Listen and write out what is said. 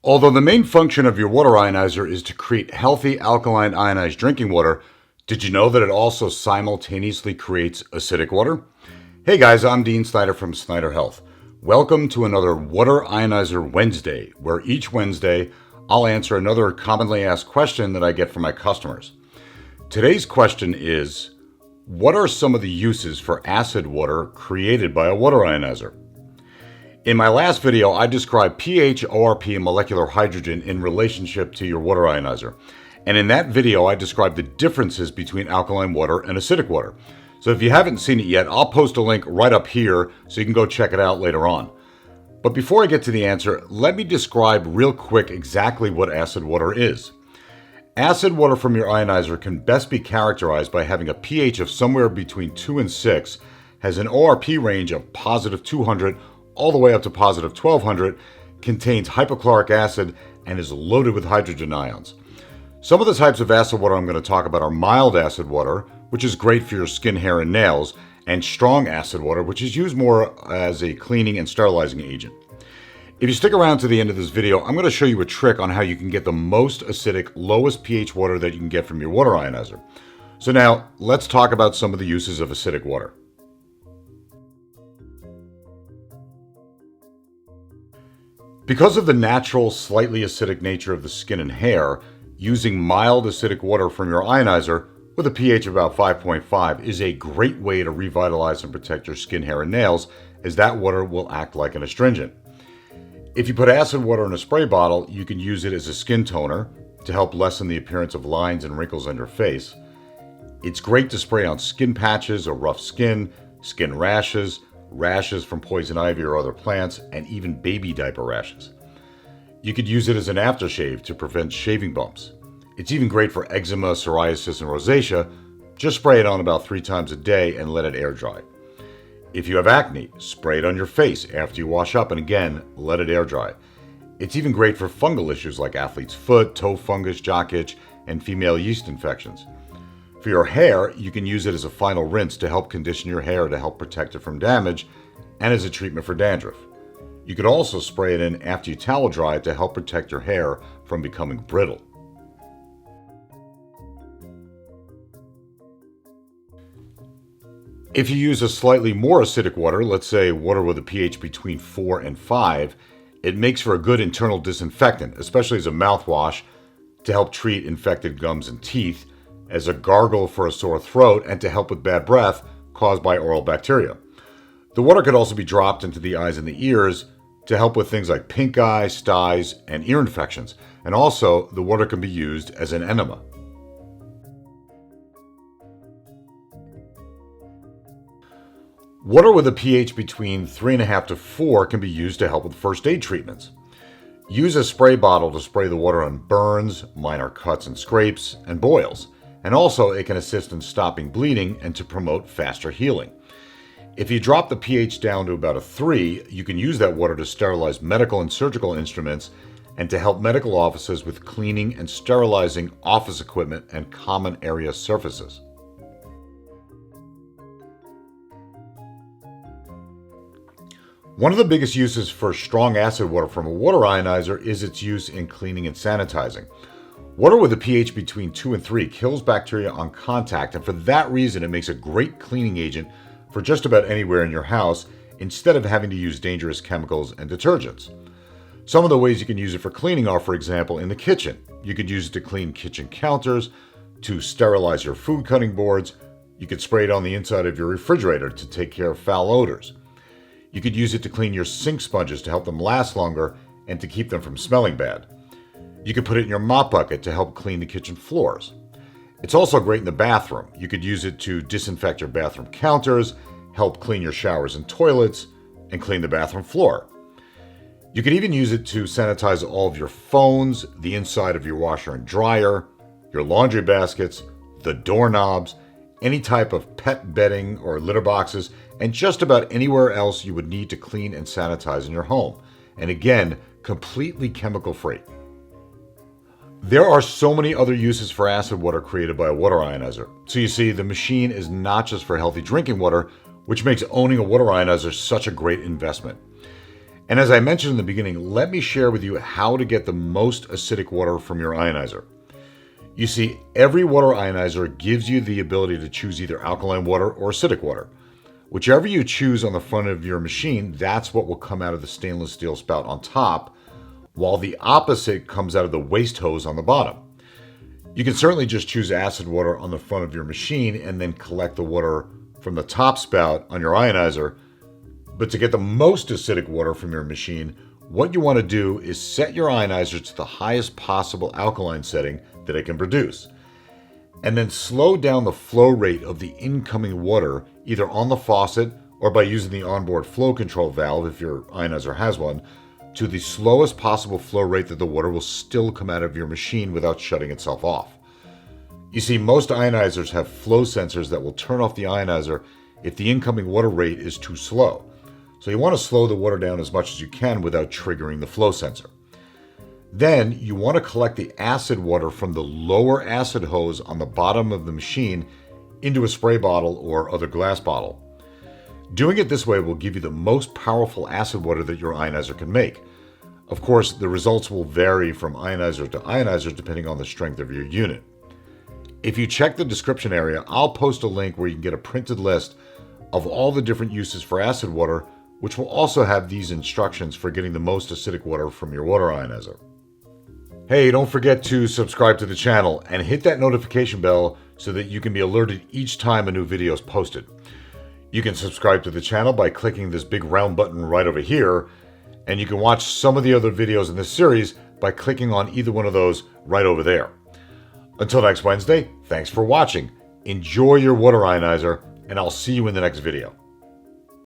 Although the main function of your water ionizer is to create healthy alkaline ionized drinking water, did you know that it also simultaneously creates acidic water? Hey guys, I'm Dean Snyder from Snyder Health. Welcome to another Water Ionizer Wednesday, where each Wednesday I'll answer another commonly asked question that I get from my customers. Today's question is, what are some of the uses for acid water created by a water ionizer? In my last video, I described pH, ORP, and molecular hydrogen in relationship to your water ionizer. And in that video, I described the differences between alkaline water and acidic water. So if you haven't seen it yet, I'll post a link right up here so you can go check it out later on. But before I get to the answer, let me describe real quick exactly what acid water is. Acid water from your ionizer can best be characterized by having a pH of somewhere between 2 and 6, has an ORP range of positive 200 all the way up to positive 1200, contains hypochloric acid, and is loaded with hydrogen ions. Some of the types of acid water I'm going to talk about are mild acid water, which is great for your skin, hair, and nails, and strong acid water, which is used more as a cleaning and sterilizing agent. If you stick around to the end of this video, I'm going to show you a trick on how you can get the most acidic, lowest pH water that you can get from your water ionizer. So now, let's talk about some of the uses of acidic water. Because of the natural, slightly acidic nature of the skin and hair, using mild acidic water from your ionizer with a pH of about 5.5 is a great way to revitalize and protect your skin, hair, and nails, as that water will act like an astringent. If you put acid water in a spray bottle, you can use it as a skin toner to help lessen the appearance of lines and wrinkles on your face. It's great to spray on skin patches or rough skin, skin rashes, rashes from poison ivy or other plants, and even baby diaper rashes. You could use it as an aftershave to prevent shaving bumps. It's even great for eczema, psoriasis, and rosacea. Just spray it on about 3 times a day and let it air dry. If you have acne, spray it on your face after you wash up and again, let it air dry. It's even great for fungal issues like athlete's foot, toe fungus, jock itch, and female yeast infections. For your hair, you can use it as a final rinse to help condition your hair to help protect it from damage and as a treatment for dandruff. You could also spray it in after you towel dry to help protect your hair from becoming brittle. If you use a slightly more acidic water, let's say water with a pH between 4 and 5, it makes for a good internal disinfectant, especially as a mouthwash to help treat infected gums and teeth, as a gargle for a sore throat, and to help with bad breath caused by oral bacteria. The water could also be dropped into the eyes and the ears to help with things like pink eye, styes, and ear infections. And also, the water can be used as an enema. Water with a pH between 3.5 to 4 can be used to help with first aid treatments. Use a spray bottle to spray the water on burns, minor cuts and scrapes, and boils. And also, it can assist in stopping bleeding and to promote faster healing. If you drop the pH down to about a 3, you can use that water to sterilize medical and surgical instruments and to help medical offices with cleaning and sterilizing office equipment and common area surfaces. One of the biggest uses for strong acid water from a water ionizer is its use in cleaning and sanitizing. Water with a pH between 2 and 3 kills bacteria on contact, and for that reason it makes a great cleaning agent for just about anywhere in your house instead of having to use dangerous chemicals and detergents. Some of the ways you can use it for cleaning are, for example, in the kitchen. You could use it to clean kitchen counters, to sterilize your food cutting boards. You could spray it on the inside of your refrigerator to take care of foul odors. You could use it to clean your sink sponges to help them last longer and to keep them from smelling bad. You could put it in your mop bucket to help clean the kitchen floors. It's also great in the bathroom. You could use it to disinfect your bathroom counters, help clean your showers and toilets, and clean the bathroom floor. You could even use it to sanitize all of your phones, the inside of your washer and dryer, your laundry baskets, the doorknobs, any type of pet bedding or litter boxes, and just about anywhere else you would need to clean and sanitize in your home. And again, completely chemical free. There are so many other uses for acid water created by a water ionizer. So you see, the machine is not just for healthy drinking water, which makes owning a water ionizer such a great investment. And as I mentioned in the beginning, let me share with you how to get the most acidic water from your ionizer. You see, every water ionizer gives you the ability to choose either alkaline water or acidic water. Whichever you choose on the front of your machine, that's what will come out of the stainless steel spout on top, while the opposite comes out of the waste hose on the bottom. You can certainly just choose acid water on the front of your machine and then collect the water from the top spout on your ionizer. But to get the most acidic water from your machine, what you want to do is set your ionizer to the highest possible alkaline setting that it can produce. And then slow down the flow rate of the incoming water either on the faucet or by using the onboard flow control valve if your ionizer has one, to the slowest possible flow rate that the water will still come out of your machine without shutting itself off. You see, most ionizers have flow sensors that will turn off the ionizer if the incoming water rate is too slow. So you want to slow the water down as much as you can without triggering the flow sensor. Then you want to collect the acid water from the lower acid hose on the bottom of the machine into a spray bottle or other glass bottle. Doing it this way will give you the most powerful acid water that your ionizer can make. Of course, the results will vary from ionizer to ionizer depending on the strength of your unit. If you check the description area, I'll post a link where you can get a printed list of all the different uses for acid water, which will also have these instructions for getting the most acidic water from your water ionizer. Hey, don't forget to subscribe to the channel and hit that notification bell so that you can be alerted each time a new video is posted. You can subscribe to the channel by clicking this big round button right over here, and you can watch some of the other videos in this series by clicking on either one of those right over there. Until next Wednesday, thanks for watching. Enjoy your water ionizer, and I'll see you in the next video.